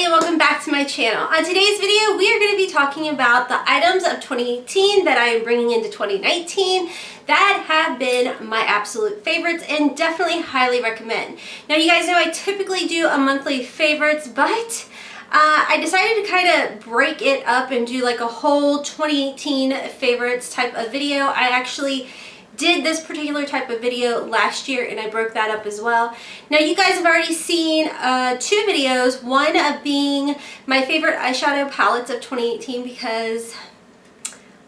everybody, and welcome back to my channel. On today's video, we are going to be talking about the items of 2018 that I am bringing into 2019 that have been my absolute favorites and definitely highly recommend. Now, you guys know I typically do a monthly favorites, but I decided to kind of break it up and do like a whole 2018 favorites type of video. I actually did this particular type of video last year and I broke that up as well. Now you guys have already seen two videos, one of being my favorite eyeshadow palettes of 2018 because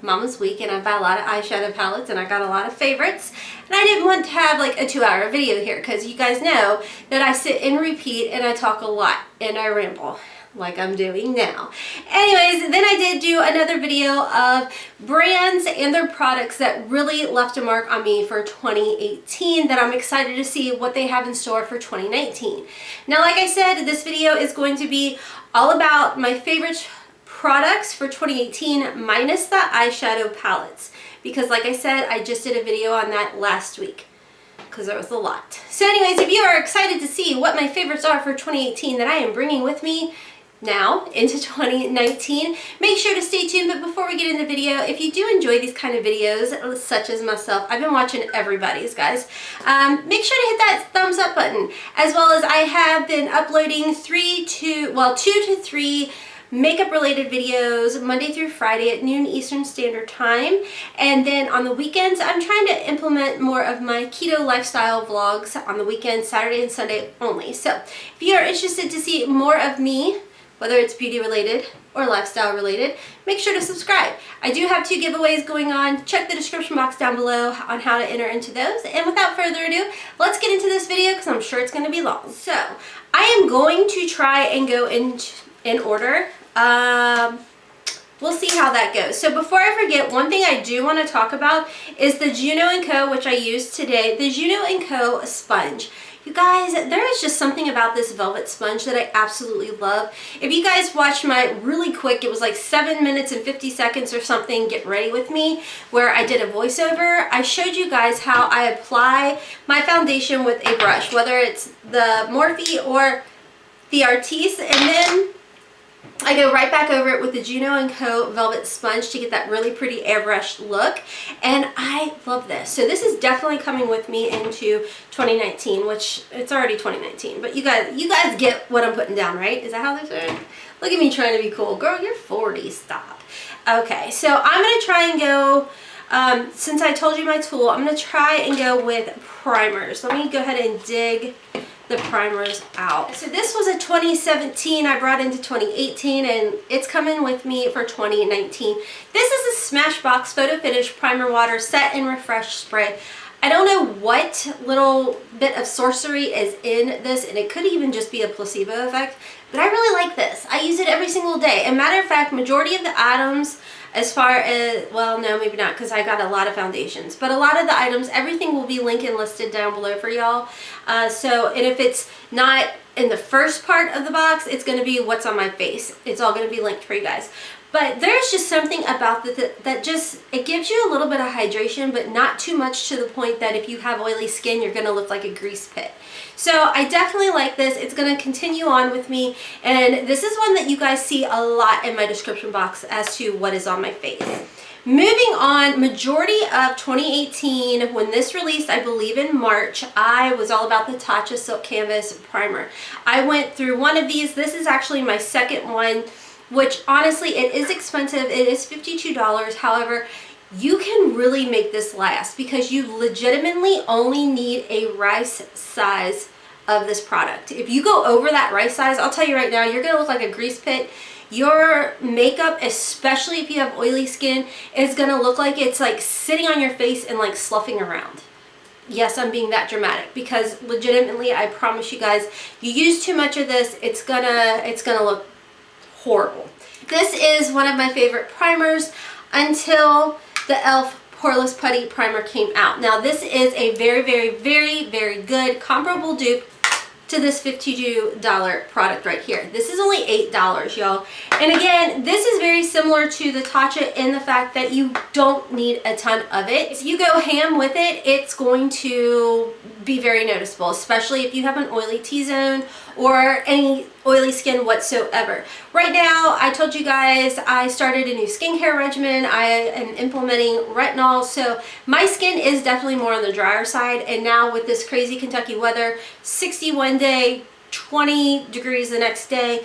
Mama's week and I buy a lot of eyeshadow palettes and I got a lot of favorites, and I didn't want to have like a 2-hour video here because you guys know that I sit and repeat and I talk a lot and I ramble like I'm doing now. Anyways, then I did do another video of brands and their products that really left a mark on me for 2018 that I'm excited to see what they have in store for 2019. Now, like I said, this video is going to be all about my favorite products for 2018 minus the eyeshadow palettes, because like I said, I just did a video on that last week because there was a lot. So anyways, if you are excited to see what my favorites are for 2018 that I am bringing with me now into 2019, make sure to stay tuned. But before we get into the video, if you do enjoy these kind of videos such as myself, I've been watching everybody's, guys, make sure to hit that thumbs up button, as well as I have been uploading 2 to 3 makeup related videos Monday through Friday at noon Eastern Standard Time, and then on the weekends I'm trying to implement more of my keto lifestyle vlogs on the weekends, Saturday and Sunday only. So if you are interested to see more of me, whether it's beauty related or lifestyle related, make sure to subscribe. I do have 2 giveaways going on. Check the description box down below on how to enter into those. And without further ado, let's get into this video because I'm sure it's going to be long. So I am going to try and go in order. We'll see how that goes. So before I forget, one thing I do want to talk about is the Juno & Co., which I used today, the Juno & Co. sponge. You guys, there is just something about this velvet sponge that I absolutely love. If you guys watched my really quick, it was like 7 minutes and 50 seconds or something, Get Ready With Me, where I did a voiceover, I showed you guys how I apply my foundation with a brush, whether it's the Morphe or the Artiste, and then I go right back over it with the Juno & Co. Velvet Sponge to get that really pretty airbrushed look, and I love this. So this is definitely coming with me into 2019, which it's already 2019, but you guys get what I'm putting down, right? Is that how this is? Look at me trying to be cool. Girl, you're 40, stop. Okay, so I'm going to try and go, since I told you my tool, I'm going to try and go with primers. Let me go ahead and dig the primers out. So this was a 2017 I brought into 2018, and it's coming with me for 2019. This is a Smashbox Photo Finish Primer Water Set and Refresh Spray. I don't know what little bit of sorcery is in this, and it could even just be a placebo effect, but I really like this. I use it every single day. And matter of fact, majority of the items, as far as, well, no, maybe not, because I got a lot of foundations, but a lot of the items, everything will be linked and listed down below for y'all. And if it's not in the first part of the box, it's going to be what's on my face. It's all going to be linked for you guys. But there's just something about that just, it gives you a little bit of hydration, but not too much to the point that if you have oily skin, you're going to look like a grease pit. So I definitely like this. It's going to continue on with me, and this is one that you guys see a lot in my description box as to what is on my face. Moving on, majority of 2018, when this released, I believe in March, I was all about the Tatcha Silk Canvas Primer. I went through one of these. This is actually my second one, which honestly, it is expensive. It is $52. However, you can really make this last because you legitimately only need a rice size of this product. If you go over that rice size, I'll tell you right now, you're gonna look like a grease pit. Your makeup, especially if you have oily skin, is gonna look like it's like sitting on your face and like sloughing around. Yes, I'm being that dramatic because legitimately, I promise you guys, you use too much of this, it's gonna look horrible. This is one of my favorite primers until the e.l.f. Poreless Putty Primer came out. Now this is a very, very, very, very good comparable dupe to this $52 product right here. This is only $8, y'all. And again, this is very similar to the Tatcha in the fact that you don't need a ton of it. If you go ham with it, it's going to be very noticeable, especially if you have an oily T-zone or any oily skin whatsoever. Right now, I told you guys I started a new skincare regimen. I am implementing retinol, so my skin is definitely more on the drier side. And now with this crazy Kentucky weather, 60 one day, 20 degrees the next day,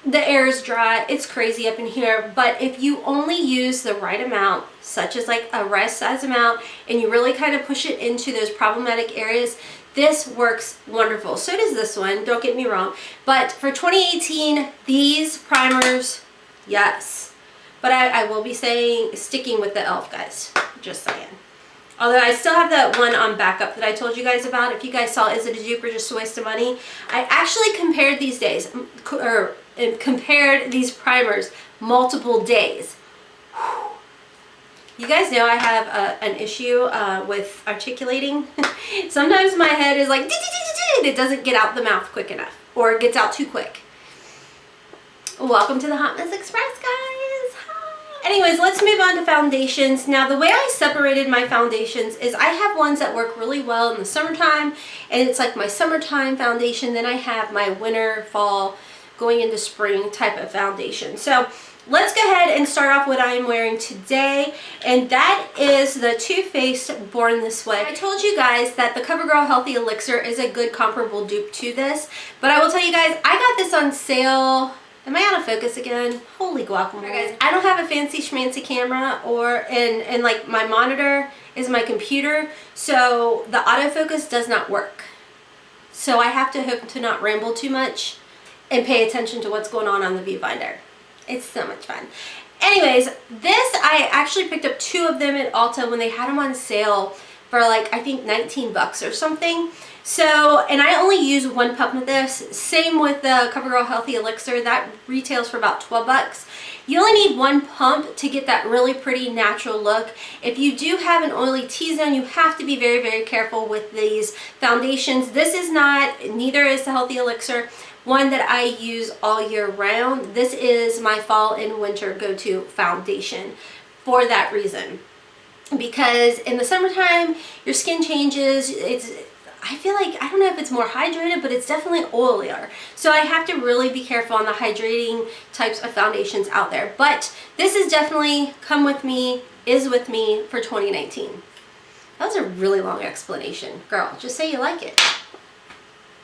the air is dry. It's crazy up in here. But if you only use the right amount, such as like a rice size amount, and you really kind of push it into those problematic areas, this works wonderful. So does this one, don't get me wrong. But for 2018, these primers, yes. But I will be sticking with the e.l.f. guys, just saying. Although I still have that one on backup that I told you guys about. If you guys saw, is it a dupe or just a waste of money? I actually compared these days, or compared these primers multiple days. Whew. You guys know I have an issue with articulating. Sometimes my head is like, and it doesn't get out the mouth quick enough, or it gets out too quick. Welcome to the Hot Mess Express, guys. Hi. Anyways, let's move on to foundations. Now, the way I separated my foundations is I have ones that work really well in the summertime, and it's like my summertime foundation. Then I have my winter, fall, going into spring type of foundation. So let's go ahead and start off what I am wearing today, and that is the Too Faced Born This Way. I told you guys that the CoverGirl Healthy Elixir is a good comparable dupe to this, but I will tell you guys, I got this on sale. Am I out of focus again? Holy guacamole. Guys, I don't have a fancy schmancy camera, and like my monitor is my computer, so the autofocus does not work. So I have to hope to not ramble too much and pay attention to what's going on the viewfinder. It's so much fun. Anyways, this, I actually picked up 2 of them at Ulta when they had them on sale for like, I think 19 bucks or something. So, and I only use 1 pump of this. Same with the CoverGirl Healthy Elixir. That retails for about 12 bucks. You only need 1 pump to get that really pretty natural look. If you do have an oily T-zone, you have to be very, very careful with these foundations. This is not, neither is the Healthy Elixir, one that I use all year round. This is my fall and winter go-to foundation for that reason. Because in the summertime, your skin changes. I feel like, I don't know if it's more hydrated, but it's definitely oilier. So I have to really be careful on the hydrating types of foundations out there. But this is definitely is with me for 2019. That was a really long explanation. Girl, just say you like it.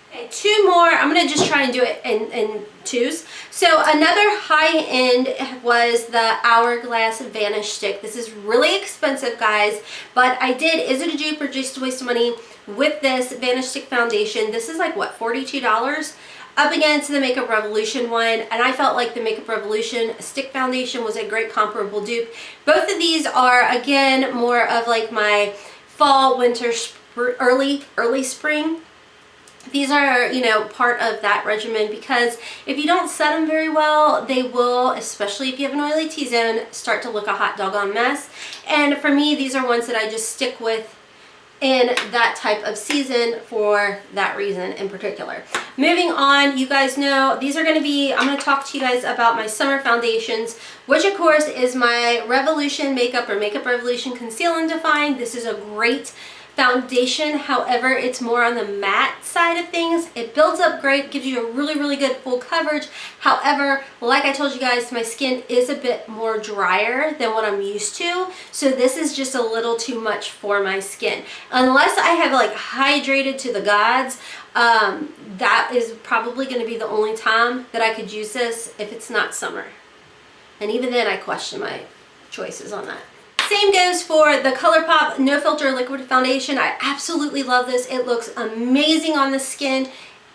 Okay, 2 more. I'm going to just try and do it in 2s. So another high-end was the Hourglass Vanish Stick. This is really expensive, guys, but I did, is it a dupe or just a waste of money, with this Vanish Stick foundation. This is like, what, $42? Up against the Makeup Revolution one, and I felt like the Makeup Revolution stick foundation was a great comparable dupe. Both of these are, again, more of like my fall, winter, early spring. These are, you know, part of that regimen, because if you don't set them very well, they will, especially if you have an oily T-zone, start to look a hot doggone mess. And for me, these are ones that I just stick with in that type of season for that reason in particular. Moving on, you guys know these are going to be, I'm going to talk to you guys about my summer foundations, which of course is my Revolution Makeup or Makeup Revolution Conceal and Define. This is a great foundation, however, it's more on the matte side of things. It builds up great, gives you a really, really good full coverage. However, like I told you guys, my skin is a bit more drier than what I'm used to, so this is just a little too much for my skin. Unless I have like hydrated to the gods, that is probably going to be the only time that I could use this if it's not summer. And even then, I question my choices on that. Same goes for the ColourPop No Filter Liquid Foundation. I absolutely love this. It looks amazing on the skin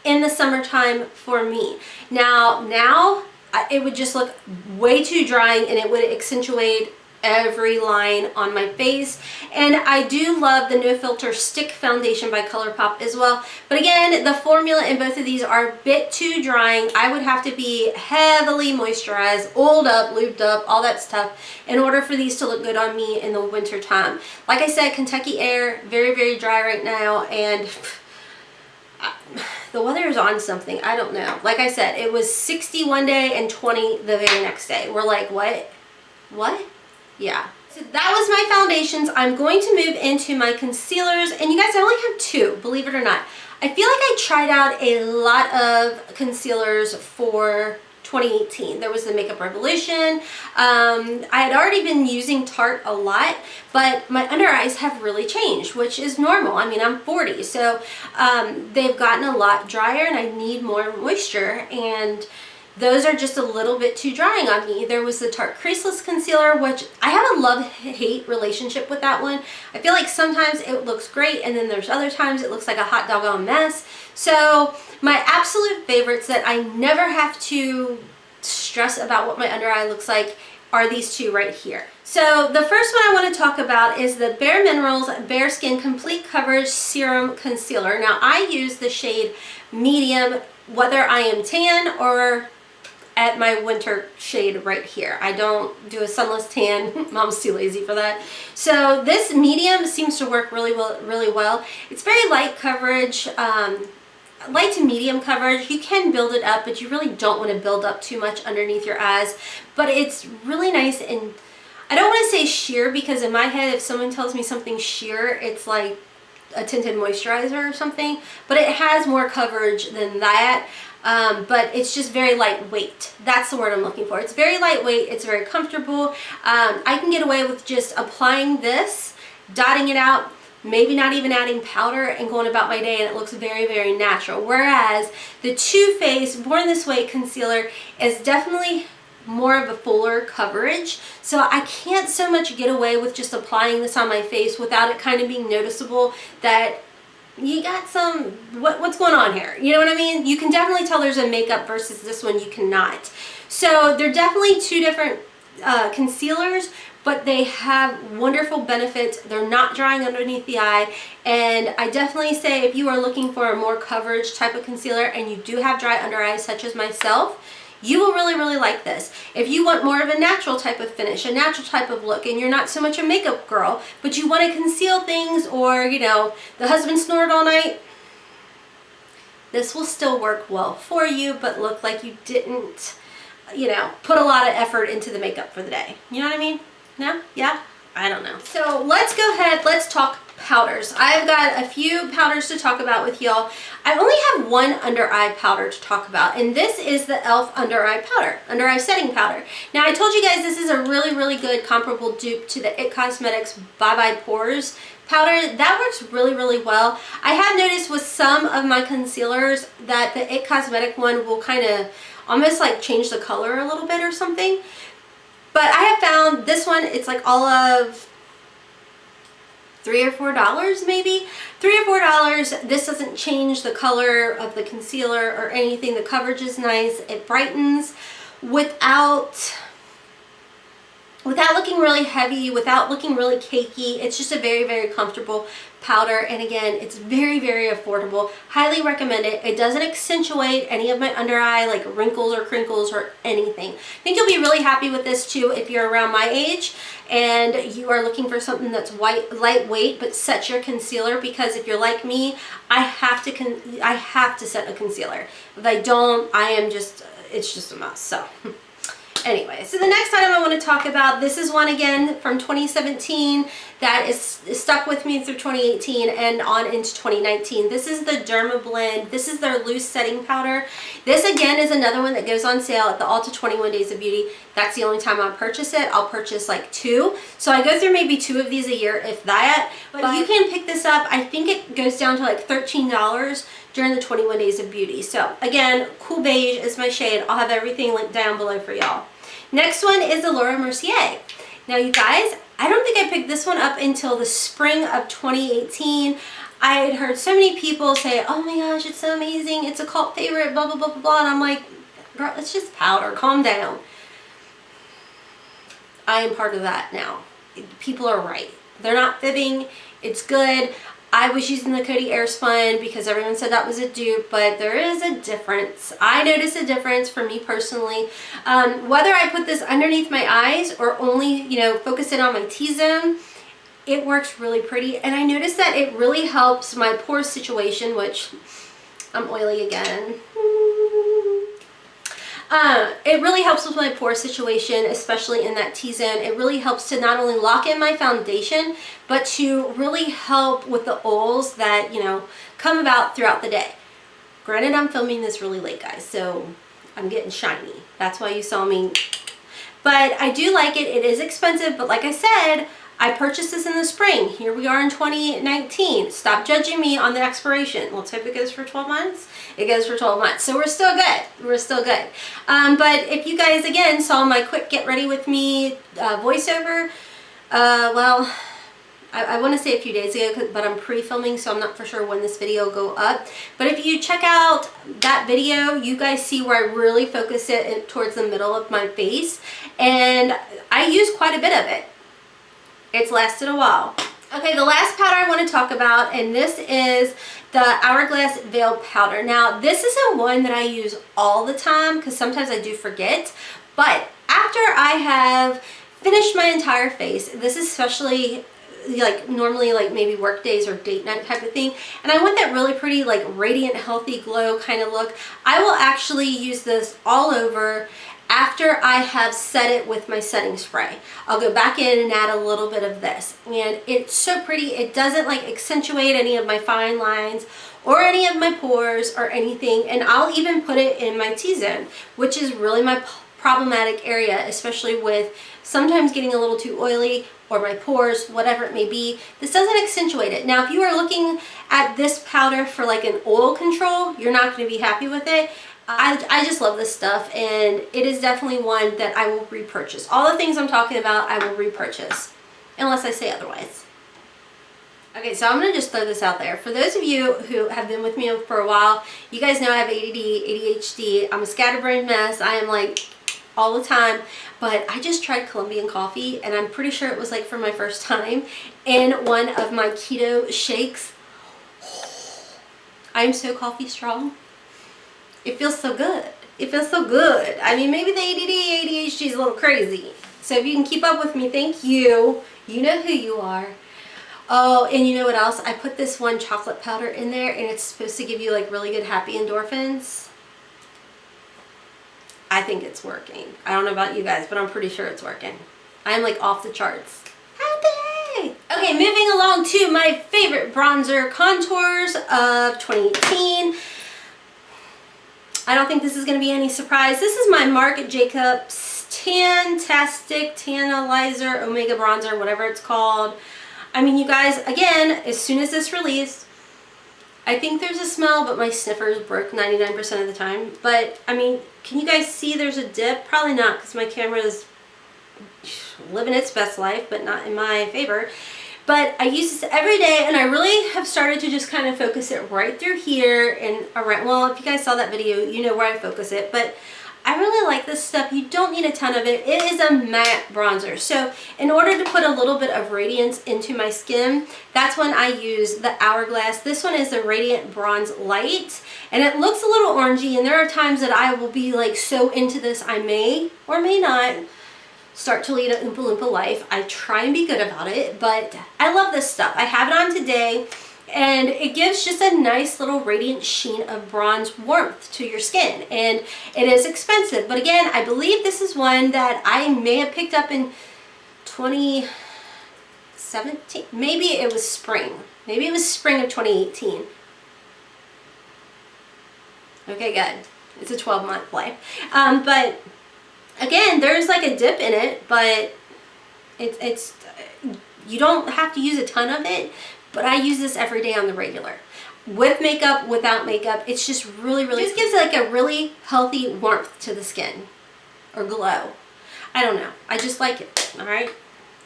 in the summertime for me. Now it would just look way too drying, and it would accentuate every line on my face. And I do love the No Filter Stick Foundation by ColourPop as well. But again, the formula in both of these are a bit too drying. I would have to be heavily moisturized, oiled up, lubed up, all that stuff in order for these to look good on me in the winter time. Like I said, Kentucky air, very, very dry right now, and the weather is on something. I don't know. Like I said, it was 60 one day and 20 the very next day. We're like, what? Yeah. So that was my foundations. I'm going to move into my concealers, and you guys, I only have two, believe it or not. I feel like I tried out a lot of concealers for 2018. There was the Makeup Revolution. I had already been using Tarte a lot, but my under eyes have really changed, which is normal. I mean, I'm 40, so they've gotten a lot drier and I need more moisture, and those are just a little bit too drying on me. There was the Tarte Creaseless Concealer, which I have a love-hate relationship with that one. I feel like sometimes it looks great, and then there's other times it looks like a hot doggone mess. So my absolute favorites that I never have to stress about what my under eye looks like are these two right here. So the first one I want to talk about is the Bare Minerals Bare Skin Complete Coverage Serum Concealer. Now I use the shade medium, whether I am tan or at my winter shade right here. I don't do a sunless tan. Mom's too lazy for that. So this medium seems to work really well. It's very light coverage, light to medium coverage. You can build it up, but you really don't want to build up too much underneath your eyes. But it's really nice, and I don't want to say sheer, because in my head, if someone tells me something sheer, it's like a tinted moisturizer or something, but it has more coverage than that. But it's just very lightweight. That's the word I'm looking for. It's very lightweight. It's very comfortable. I can get away with just applying this, dotting it out, maybe not even adding powder, and going about my day, and it looks very natural. Whereas the Too Faced Born This Way concealer is definitely more of a fuller coverage, so I can't so much get away with just applying this on my face without it kind of being noticeable that you got some, what's going on here? You know what I mean? You can definitely tell there's a makeup versus this one, you cannot. So they're definitely two different concealers, but they have wonderful benefits. They're not drying underneath the eye, and I definitely say if you are looking for a more coverage type of concealer and you do have dry under eyes such as myself, you will really like this. If you want more of a natural type of finish, a natural type of look, and you're not so much a makeup girl, but you want to conceal things, or, you know, the husband snored all night, this will still work well for you, but look like you didn't, you know, put a lot of effort into the makeup for the day. You know what I mean? No? Yeah? I don't know. So let's go ahead, let's talk powders. I've got a few powders to talk about with y'all. I only have one under eye powder to talk about, and this is the e.l.f. under eye powder, under eye setting powder. Now I told you guys this is a really good comparable dupe to the IT Cosmetics Bye Bye Pores powder. That works really well. I have noticed with some of my concealers that the IT Cosmetic one will kind of almost like change the color a little bit or something. But I have found this one, it's like all of $3 or $4 maybe. $3 or $4. This doesn't change the color of the concealer or anything. The coverage is nice. It brightens without looking really heavy, without looking really cakey. It's just a very comfortable powder, and again, it's very affordable. Highly recommend it. It doesn't accentuate any of my under eye like wrinkles or crinkles or anything. I think you'll be really happy with this too if you're around my age and you are looking for something that's lightweight but sets your concealer, because if you're like me, I have to set a concealer. If I don't, it's just a mess. So anyway, so the next item I want to talk about, this is one again from 2017 that is stuck with me through 2018 and on into 2019. This is the Derma Blend. This is their loose setting powder. This again is another one that goes on sale at the Ulta 21 Days of Beauty. That's the only time I'll purchase it. I'll purchase like 2. So I go through maybe 2 of these a year, if that. But you can pick this up. I think it goes down to like $13 during the 21 Days of Beauty. So again, cool beige is my shade. I'll have everything linked down below for y'all. Next one is the Laura Mercier. Now you guys, I don't think I picked this one up until the spring of 2018. I had heard so many people say, oh my gosh, it's so amazing, it's a cult favorite, blah blah, and I'm like, girl, it's just powder, calm down. I am part of that now. People are right. They're not fibbing. It's good. I was using the Coty Airspun because everyone said that was a dupe, but there is a difference. I notice a difference for me personally. Whether I put this underneath my eyes or only, you know, focus it on my T-zone, it works really pretty. And I noticed that it really helps my pore situation, which I'm oily again. It really helps with my pore situation, especially in that T-zone. It really helps to not only lock in my foundation, but to really help with the oils that, you know, come about throughout the day. Granted, I'm filming this really late, guys, so I'm getting shiny. That's why you saw me. But I do like it. It is expensive, but like I said, I purchased this in the spring. Here we are in 2019. Stop judging me on the expiration. Well, typically it goes for 12 months. It goes for 12 months. So we're still good. We're still good. But if you guys, again, saw my quick get ready with me voiceover, well, I want to say a few days ago, but I'm pre-filming, so I'm not for sure when this video will go up. But if you check out that video, you guys see where I really focus it towards the middle of my face. And I use quite a bit of it. It's lasted a while. Okay, the last powder I want to talk about, and this is the Hourglass Veil Powder. Now, this isn't one that I use all the time because sometimes I do forget. But after I have finished my entire face, this is especially like normally like maybe work days or date night type of thing, and I want that really pretty like radiant healthy glow kind of look, I will actually use this all over after I have set it with my setting spray. I'll go back in and add a little bit of this, and it's so pretty. It doesn't like accentuate any of my fine lines or any of my pores or anything, and I'll even put it in my T-zone, which is really my problematic area, especially with sometimes getting a little too oily or my pores, whatever it may be. This doesn't accentuate it. Now, if you are looking at this powder for like an oil control, you're not going to be happy with it. I just love this stuff, and it is definitely one that I will repurchase. All the things I'm talking about, I will repurchase, unless I say otherwise. Okay, so I'm going to just throw this out there. For those of you who have been with me for a while, you guys know I have ADD, ADHD. I'm a scatterbrained mess. I am like all the time. But I just tried Colombian coffee, and I'm pretty sure it was like for my first time in one of my keto shakes. I'm so coffee strong. It feels so good. It feels so good. I mean, maybe the ADD, ADHD is a little crazy. So if you can keep up with me, thank you. You know who you are. Oh, and you know what else? I put this one chocolate powder in there, and it's supposed to give you like really good happy endorphins. I think it's working. I don't know about you guys, but I'm pretty sure it's working. I'm like off the charts. Happy! Okay, moving along to my favorite bronzer contours of 2018. I don't think this is going to be any surprise. This is my Marc Jacobs Tan-tastic Tantalizer Omega Bronzer, whatever it's called. I mean, you guys, again, as soon as this released, I think there's a smell, but my sniffers broke 99% of the time. But, I mean, can you guys see there's a dip? Probably not, because my camera is living its best life, but not in my favor. But I use this every day, and I really have started to just kind of focus it right through here and around. Well, if you guys saw that video, you know where I focus it. But I really like this stuff. You don't need a ton of it. It is a matte bronzer. So in order to put a little bit of radiance into my skin, that's when I use the Hourglass. This one is the Radiant Bronze Light, and it looks a little orangey, and there are times that I will be like so into this I may or may not start to lead an Oompa Loompa life. I try and be good about it, but I love this stuff. I have it on today, and it gives just a nice little radiant sheen of bronze warmth to your skin, and it is expensive. But again, I believe this is one that I may have picked up in 2017. Maybe it was spring. Maybe it was spring of 2018. Okay, good. It's a 12-month life. But again, there's like a dip in it, but it's you don't have to use a ton of it, but I use this every day on the regular. With makeup, without makeup, it's just really, really, it just gives like a really healthy warmth to the skin, or glow. I don't know. I just like it, all right?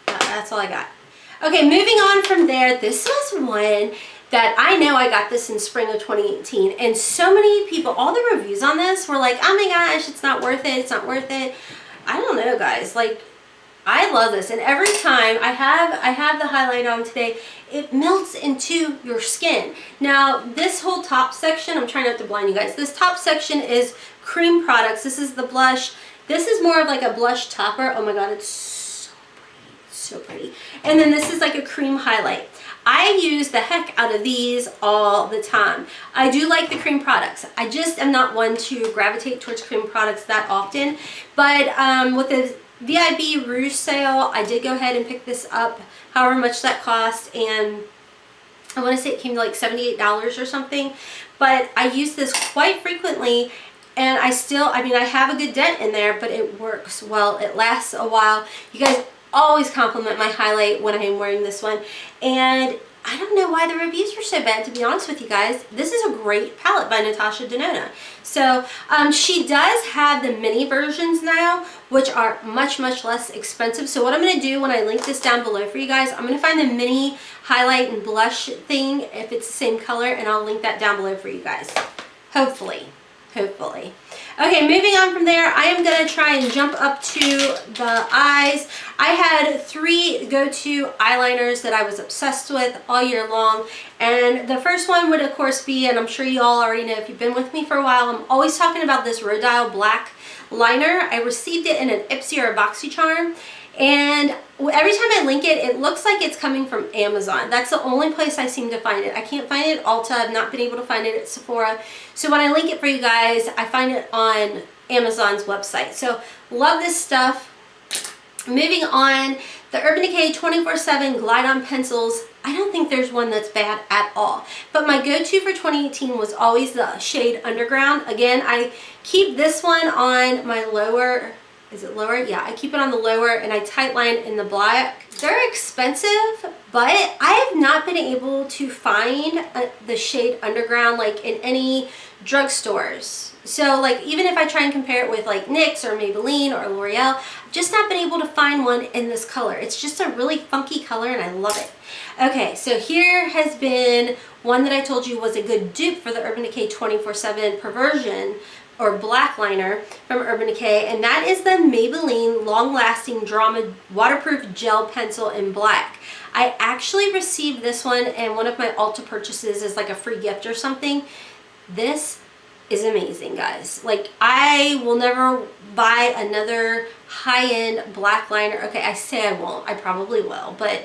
That's all I got. Okay, moving on from there, this was one that I know I got this in spring of 2018, and so many people, all the reviews on this were like, oh my gosh, it's not worth it, it's not worth it. I don't know, guys, like, I love this, and every time I have the highlight on today, it melts into your skin. Now, this whole top section, I'm trying not to blind you guys, this top section is cream products. This is the blush. This is more of like a blush topper. Oh my god, it's so pretty, so pretty. And then this is like a cream highlight. I use the heck out of these all the time. I do like the cream products. I just am not one to gravitate towards cream products that often, but with the VIB Rouge sale, I did go ahead and pick this up, however much that cost, and I want to say it came to like $78 or something, but I use this quite frequently. And I mean, I have a good dent in there, but it works well. It lasts a while. You guys always compliment my highlight when I am wearing this one. And I don't know why the reviews were so bad, to be honest with you guys. This is a great palette by Natasha Denona. So she does have the mini versions now, which are much, much less expensive. So what I'm going to do when I link this down below for you guys, I'm going to find the mini highlight and blush thing, if it's the same color, and I'll link that down below for you guys. Hopefully. Okay, moving on from there, I am going to try and jump up to the eyes. I had 3 go-to eyeliners that I was obsessed with all year long. And the first one would, of course, be, and I'm sure you all already know if you've been with me for a while, I'm always talking about this RODIAL black liner. I received it in an Ipsy or a Boxycharm. And every time I link it, it looks like it's coming from Amazon. That's the only place I seem to find it. I can't find it at Ulta. I've not been able to find it at Sephora. So when I link it for you guys, I find it on Amazon's website. So love this stuff. Moving on, the Urban Decay 24/7 Glide On Pencils. I don't think there's one that's bad at all. But my go-to for 2018 was always the shade Underground. Again, I keep this one on my lower... Is it lower? Yeah, I keep it on the lower and I tightline in the black. They're expensive, but I have not been able to find the shade Underground like in any drugstores. So like even if I try and compare it with like NYX or Maybelline or L'Oreal, I've just not been able to find one in this color. It's just a really funky color and I love it. Okay, so here has been one that I told you was a good dupe for the Urban Decay 24/7 Perversion or black liner from Urban Decay, and that is the Maybelline Long Lasting Drama Waterproof Gel Pencil in black. I actually received this one in one of my Ulta purchases as like a free gift or something. This is amazing, guys. Like, I will never buy another high-end black liner. Okay, I say I won't. I probably will, but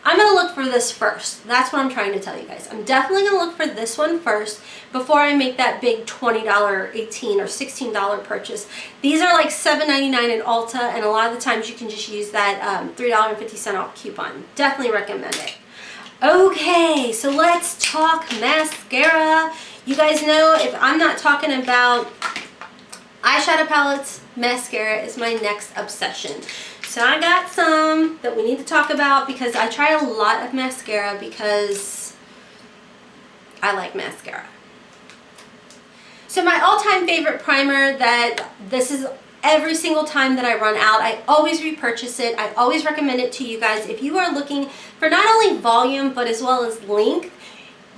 I'm going to look for this first. That's what I'm trying to tell you guys. I'm definitely going to look for this one first before I make that big $20, $18, or $16 purchase. These are like $7.99 at Ulta, and a lot of the times you can just use that $3.50 off coupon. Definitely recommend it. Okay, so let's talk mascara. You guys know if I'm not talking about eyeshadow palettes, mascara is my next obsession. So I got some that we need to talk about because I try a lot of mascara because I like mascara. So my all-time favorite primer that this is every single time that I run out, I always repurchase it. I always recommend it to you guys. If you are looking for not only volume but as well as length,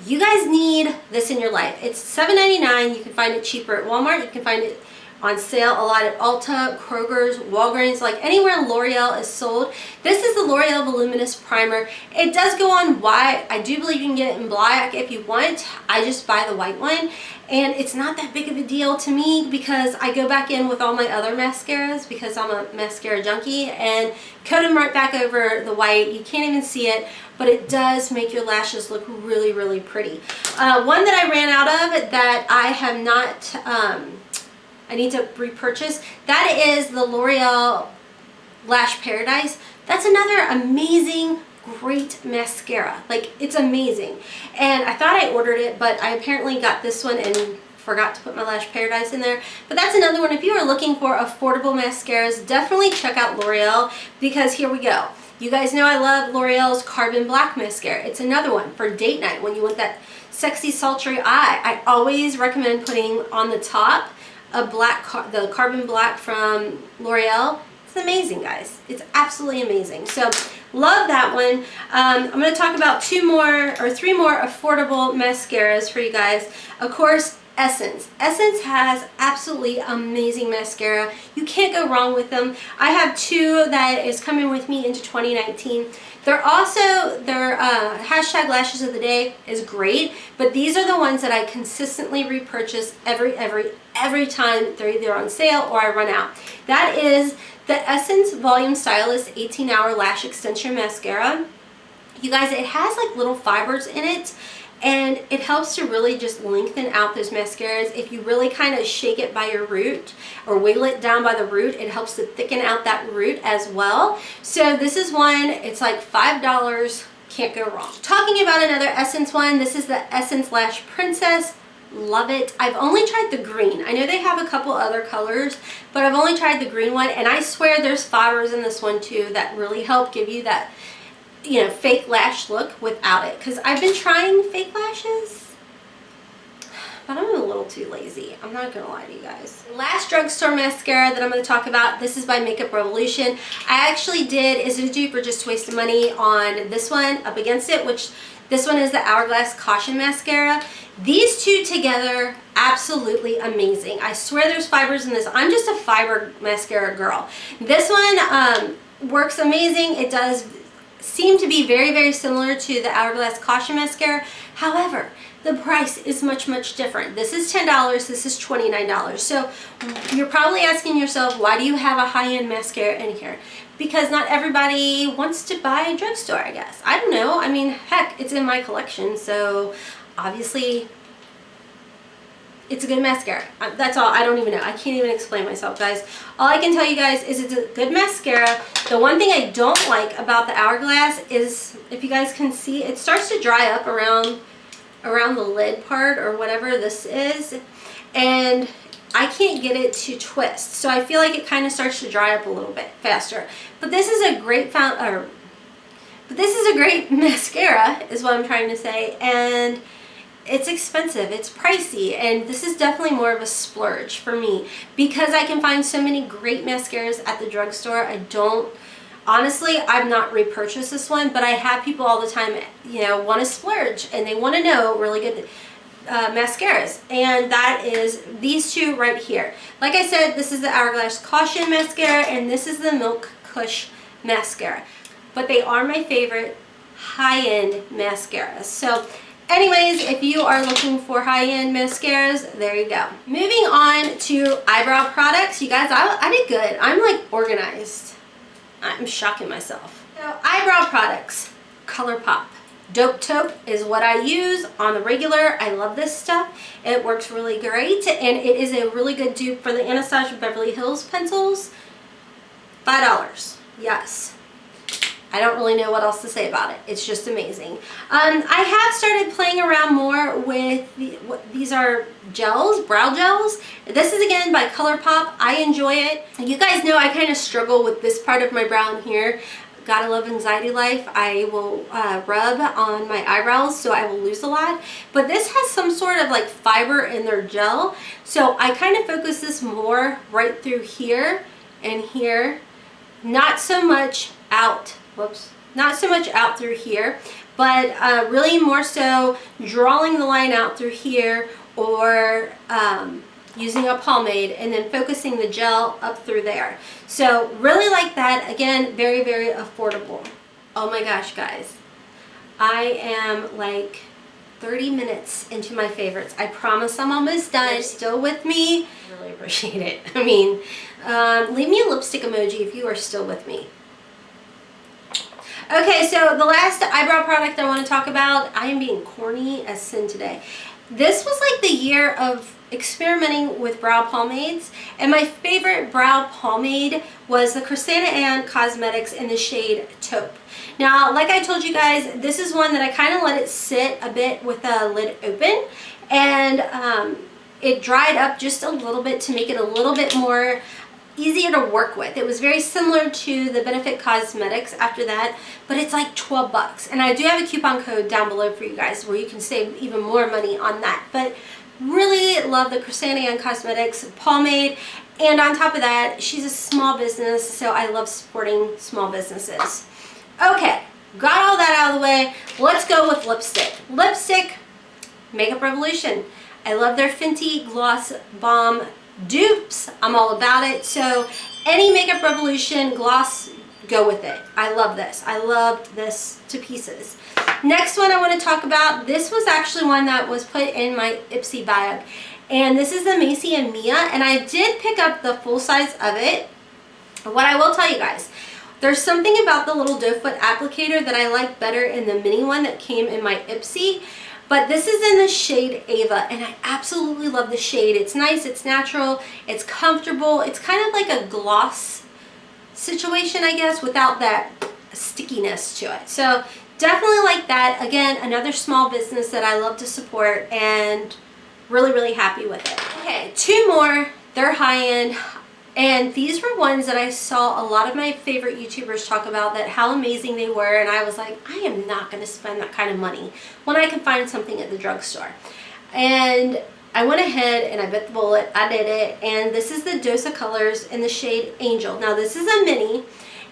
you guys need this in your life. It's $7.99. You can find it cheaper at Walmart. You can find it on sale a lot at Ulta, Kroger's, Walgreens, like anywhere L'Oreal is sold. This is the L'Oreal Voluminous Primer. It does go on white. I do believe you can get it in black if you want. I just buy the white one, and it's not that big of a deal to me because I go back in with all my other mascaras because I'm a mascara junkie and coat them right back over the white. You can't even see it, but it does make your lashes look really, really pretty. One that I ran out of that I have not... I need to repurchase. That is the L'Oreal Lash Paradise. That's another amazing, great mascara. Like, it's amazing. And I thought I ordered it, but I apparently got this one and forgot to put my Lash Paradise in there. But that's another one. If you are looking for affordable mascaras, definitely check out L'Oreal because here we go. You guys know I love L'Oreal's Carbon Black Mascara. It's another one for date night when you want that sexy, sultry eye. I always recommend putting on the top the Carbon Black from L'Oreal. It's amazing, guys. It's absolutely amazing. So love that one. I'm going to talk about 3 more affordable mascaras for you guys. Of course, Essence. Essence has absolutely amazing mascara. You can't go wrong with them. I have 2 that is coming with me into 2019. They're also, their hashtag lashes of the day is great, but these are the ones that I consistently repurchase every time they're either on sale or I run out. That is the Essence Volume Stylist 18-Hour Lash Extension Mascara. You guys, it has like little fibers in it, and it helps to really just lengthen out those mascaras. If you really kind of shake it by your root or wiggle it down by the root, it helps to thicken out that root as well. So this is one, it's like $5, can't go wrong. Talking about another Essence one, this is the Essence Lash Princess. Love it. I've only tried the green. I know they have a couple other colors, but I've only tried the green one, and I swear there's fibers in this one too that really help give you that, you know, fake lash look without it. Because I've been trying fake lashes, but I'm a little too lazy. I'm not gonna lie to you guys. Last drugstore mascara that I'm gonna talk about, this is by Makeup Revolution. I actually did Is It a Dupe or Just Wasted Money on this one up against it, which this one is the Hourglass Caution Mascara. These two together, absolutely amazing. I swear there's fibers in this. I'm just a fiber mascara girl. This one works amazing. It does seem to be very, very similar to the Hourglass Caution Mascara. However, the price is much, much different. This is $10, this is $29. So you're probably asking yourself, why do you have a high-end mascara in here? Because not everybody wants to buy a drugstore, I guess. I don't know. I mean, heck, it's in my collection, so obviously it's a good mascara. That's all. I don't even know. I can't even explain myself, guys. All I can tell you guys is it's a good mascara. The one thing I don't like about the Hourglass is, if you guys can see, it starts to dry up around the lid part or whatever this is, and I can't get it to twist. So I feel like it kind of starts to dry up a little bit faster. But this is a great mascara is what I'm trying to say, and it's expensive, it's pricey, and this is definitely more of a splurge for me because I can find so many great mascaras at the drugstore. Honestly, I've not repurchased this one, but I have people all the time, you know, want to splurge and they want to know really good mascaras, and that is these two right here. Like I said, this is the Hourglass Caution Mascara and this is the Milk Kush Mascara, but they are my favorite high-end mascaras. So anyways, if you are looking for high-end mascaras, there you go. Moving on to eyebrow products. You guys, I did good. I'm like organized. I'm shocking myself. So eyebrow products, ColourPop. Dope Taupe is what I use on the regular. I love this stuff. It works really great, and it is a really good dupe for the Anastasia Beverly Hills pencils. $5. Yes. I don't really know what else to say about it. It's just amazing. I have started playing around more with these are gels, brow gels. This is again by ColourPop. I enjoy it. You guys know I kind of struggle with this part of my brow in here. Gotta love Anxiety Life. I will rub on my eyebrows, so I will lose a lot. But this has some sort of like fiber in their gel, so I kind of focus this more right through here and here. Not so much out. Whoops. Not so much out through here, but really more so drawing the line out through here, or using a pomade and then focusing the gel up through there. So really like that. Again, very, very affordable. Oh my gosh, guys. I am like 30 minutes into my favorites. I promise I'm almost done. Still with me? Really appreciate it. I mean, leave me a lipstick emoji if you are still with me. Okay, so the last eyebrow product I want to talk about, I am being corny as sin today. This was like the year of experimenting with brow pomades, and my favorite brow pomade was the Christina Ann Cosmetics in the shade Taupe. Now, like I told you guys, this is one that I kind of let it sit a bit with the lid open, and it dried up just a little bit to make it a little bit more easier to work with. It was very similar to the Benefit Cosmetics after that, but it's like 12 bucks. And I do have a coupon code down below for you guys where you can save even more money on that. But really love the Christina Ann Cosmetics pomade. And on top of that, she's a small business, so I love supporting small businesses. Okay, got all that out of the way. Let's go with lipstick. Lipstick, Makeup Revolution. I love their Fenty Gloss Bomb dupes. I'm all about it. So any Makeup Revolution gloss, go with it. I love this. I loved this to pieces. Next one I want to talk about, this was actually one that was put in my Ipsy bag, and this is the Macy and Mia, and I did pick up the full size of it. What I will tell you guys, There's something about the little doe foot applicator that I like better in the mini one that came in my Ipsy. But this is in the shade Ava, and I absolutely love the shade. It's nice, it's natural, it's comfortable. It's kind of like a gloss situation, I guess, without that stickiness to it. So definitely like that. Again, another small business that I love to support, and really, really happy with it. Okay, two more. They're high-end. And these were ones that I saw a lot of my favorite YouTubers talk about, that how amazing they were, and I was like, I am not going to spend that kind of money when I can find something at the drugstore. And I went ahead and I bit the bullet. I did it, and this is the Dose of Colors in the shade Angel. Now this is a mini.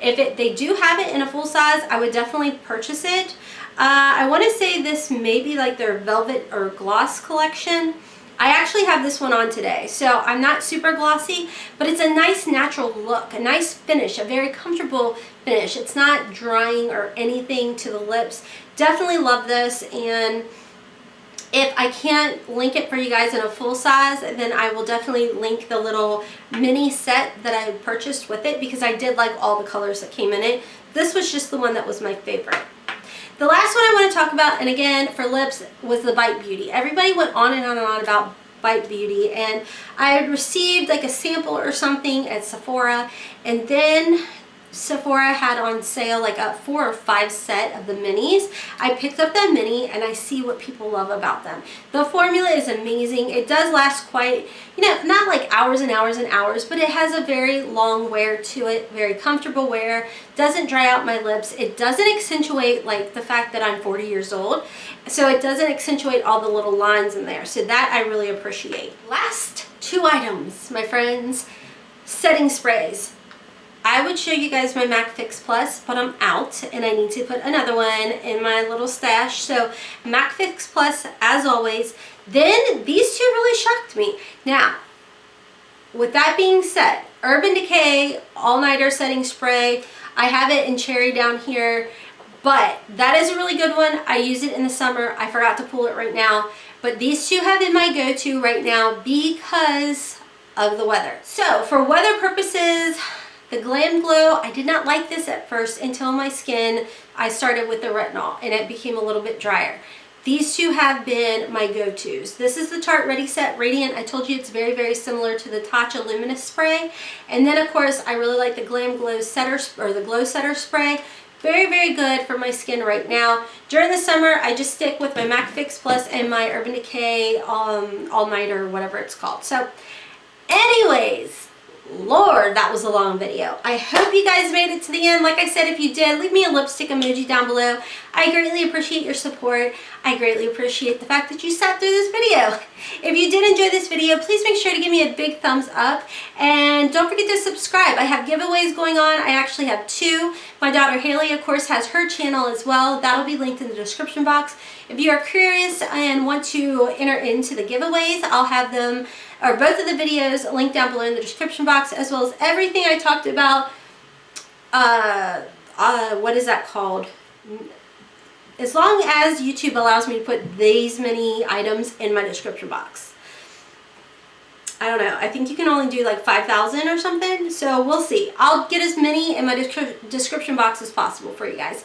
If they do have it in a full size, I would definitely purchase it. I want to say this may be like their velvet or gloss collection. I actually have this one on today, so I'm not super glossy, but it's a nice natural look, a nice finish, a very comfortable finish. It's not drying or anything to the lips. Definitely love this, and if I can't link it for you guys in a full size, then I will definitely link the little mini set that I purchased with it, because I did like all the colors that came in it. This was just the one that was my favorite. The last one I want to talk about, and again for lips, was the Bite Beauty. Everybody went on and on and on about Bite Beauty, and I had received like a sample or something at Sephora, and then Sephora had on sale like a 4 or 5 set of the minis. I picked up that mini, and I see what people love about them. The formula is amazing. It does last quite, you know, not like hours and hours and hours, but it has a very long wear to it, very comfortable wear, doesn't dry out my lips. It doesn't accentuate like the fact that I'm 40 years old, so it doesn't accentuate all the little lines in there. So that I really appreciate. Last 2 items, my friends, setting sprays. I would show you guys my MAC Fix Plus, but I'm out and I need to put another one in my little stash. So MAC Fix Plus, as always. Then these two really shocked me. Now, with that being said, Urban Decay All-Nighter Setting Spray. I have it in cherry down here, but that is a really good one. I use it in the summer. I forgot to pull it right now, but these two have been my go-to right now because of the weather. So for weather purposes, the Glam Glow, I did not like this at first until my skin, I started with the retinol and it became a little bit drier. These two have been my go-tos. This is the Tarte Ready Set Radiant. I told you it's very, very similar to the Tatcha Luminous Spray. And then of course, I really like the Glam Glow Setter, or the Glow Setter Spray. Very, very good for my skin right now. During the summer, I just stick with my MAC Fix Plus and my Urban Decay All-Nighter, whatever it's called. So anyways, Lord, that was a long video. I hope you guys made it to the end. Like I said, if you did, leave me a lipstick emoji down below. I greatly appreciate your support. I greatly appreciate the fact that you sat through this video. If you did enjoy this video, please make sure to give me a big thumbs up. And don't forget to subscribe. I have giveaways going on. I actually have 2. My daughter Haley, of course, has her channel as well. That'll be linked in the description box. If you are curious and want to enter into the giveaways, I'll have them, or both of the videos, linked down below in the description box, as well as everything I talked about. What is that called? As long as YouTube allows me to put these many items in my description box. I don't know. I think you can only do like 5,000 or something. So we'll see. I'll get as many in my description box as possible for you guys.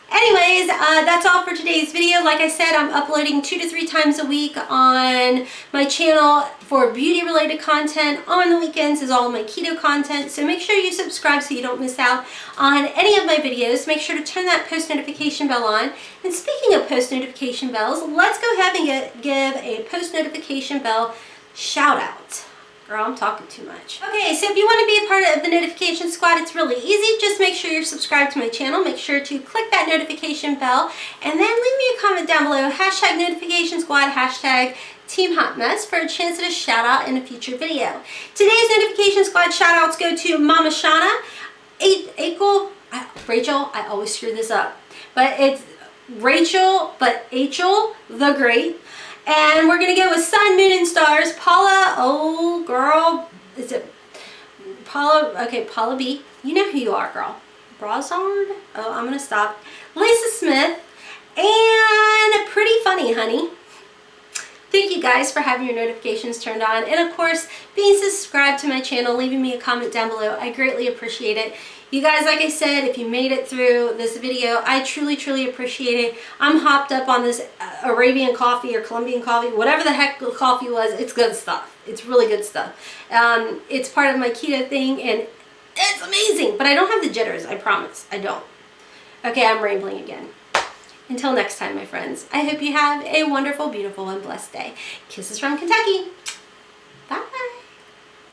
Anyways, that's all for today's video. Like I said, I'm uploading 2 to 3 times a week on my channel for beauty related content. On the weekends is all my keto content. So make sure you subscribe so you don't miss out on any of my videos. Make sure to turn that post notification bell on. And speaking of post notification bells, let's go ahead and give a post notification bell shout out. Girl, I'm talking too much. Okay, so if you want to be a part of the notification squad, it's really easy. Just make sure you're subscribed to my channel. Make sure to click that notification bell, and then leave me a comment down below. Hashtag notification squad, hashtag Team Hot Mess for a chance at a shout out in a future video. Today's notification squad shout outs go to Mama Shauna, Rachel, I always screw this up, but it's Rachel, but Rachel the Great. And we're going to go with Sun, Moon, and Stars. Paula, oh girl, is it Paula? Okay, Paula B. You know who you are, girl. Brazard? Oh, I'm going to stop. Lisa Smith. And Pretty Funny, honey. Thank you guys for having your notifications turned on, and of course being subscribed to my channel, leaving me a comment down below. I greatly appreciate it. You guys, like I said, if you made it through this video, I truly appreciate it. I'm hopped up on this Arabian coffee or Colombian coffee, whatever the heck the coffee was. It's good stuff. It's really good stuff. It's part of my keto thing, and it's amazing, but I don't have the jitters, I promise. I don't. Okay, I'm rambling again. Until next time, my friends, I hope you have a wonderful, beautiful, and blessed day. Kisses from Kentucky.